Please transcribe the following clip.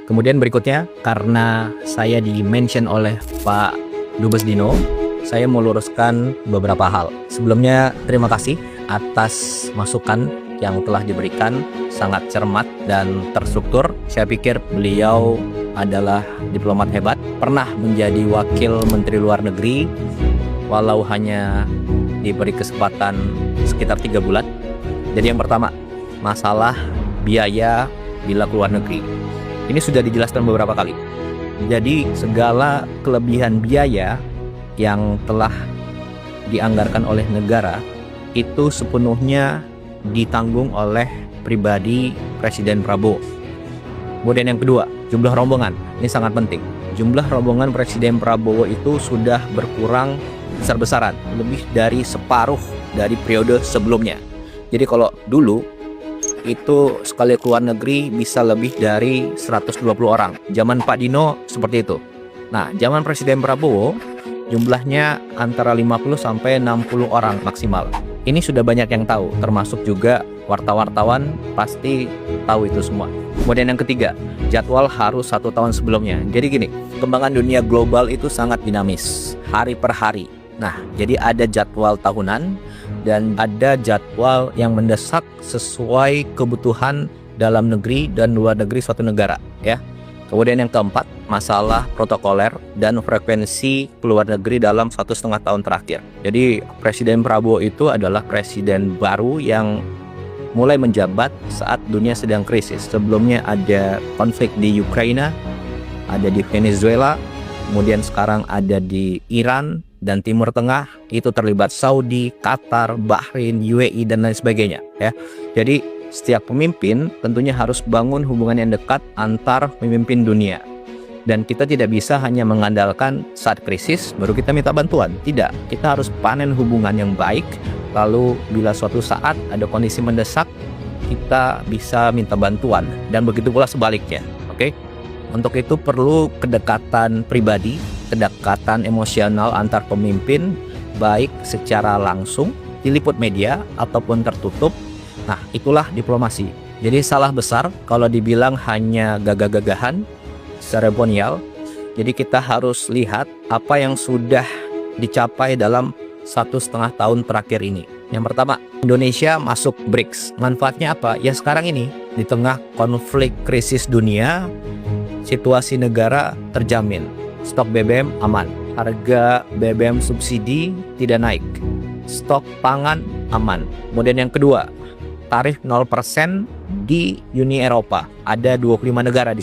Kemudian berikutnya, karena saya di-mention oleh Pak Dubes Dino, saya mau luruskan beberapa hal. Sebelumnya, terima kasih atas masukan yang telah diberikan, sangat cermat dan terstruktur. Saya pikir beliau adalah diplomat hebat, pernah menjadi wakil Menteri Luar Negeri, walau hanya diberi kesempatan sekitar 3 bulan. Jadi yang pertama, masalah biaya bila keluar negeri. Ini sudah dijelaskan beberapa kali. Jadi segala kelebihan biaya yang telah dianggarkan oleh negara itu sepenuhnya ditanggung oleh pribadi Presiden Prabowo. Kemudian yang kedua, jumlah rombongan. Ini sangat penting. Jumlah rombongan Presiden Prabowo itu sudah berkurang besar-besaran, lebih dari separuh dari periode sebelumnya. Jadi kalau dulu itu sekali keluar negeri bisa lebih dari 120 orang. Zaman Pak Dino seperti itu. Nah, zaman Presiden Prabowo jumlahnya antara 50 sampai 60 orang maksimal. Ini sudah banyak yang tahu, termasuk juga wartawan pasti tahu itu semua. Kemudian yang ketiga, jadwal harus 1 tahun sebelumnya. Jadi gini, perkembangan dunia global itu sangat dinamis, hari per hari. Nah, jadi ada jadwal tahunan dan ada jadwal yang mendesak sesuai kebutuhan dalam negeri dan luar negeri suatu negara, ya. Kemudian yang keempat, masalah protokoler dan frekuensi keluar negeri dalam 1,5 tahun terakhir. Jadi Presiden Prabowo itu adalah presiden baru yang mulai menjabat saat dunia sedang krisis. Sebelumnya ada konflik di Ukraina, ada di Venezuela, kemudian sekarang ada di Iran dan Timur Tengah, itu terlibat Saudi, Qatar, Bahrain, UAE dan lain sebagainya, ya. Jadi setiap pemimpin tentunya harus bangun hubungan yang dekat antar pemimpin dunia. Dan kita tidak bisa hanya mengandalkan saat krisis baru kita minta bantuan. Tidak, kita harus panen hubungan yang baik. Lalu bila suatu saat ada kondisi mendesak, kita bisa minta bantuan. Dan begitu pula sebaliknya, oke? Untuk itu perlu kedekatan pribadi, kedekatan emosional antar pemimpin, baik secara langsung, diliput media, ataupun tertutup. Nah, itulah diplomasi. Jadi salah besar kalau dibilang hanya gagah-gagahan, seremonial. Jadi kita harus lihat apa yang sudah dicapai dalam 1,5 tahun terakhir ini. Yang pertama, Indonesia masuk BRICS. Manfaatnya apa? Ya sekarang ini, di tengah konflik krisis dunia, situasi negara terjamin. Stok BBM aman, harga BBM subsidi tidak naik, stok pangan aman. Kemudian yang kedua, tarif 0% di Uni Eropa. Ada 25 negara di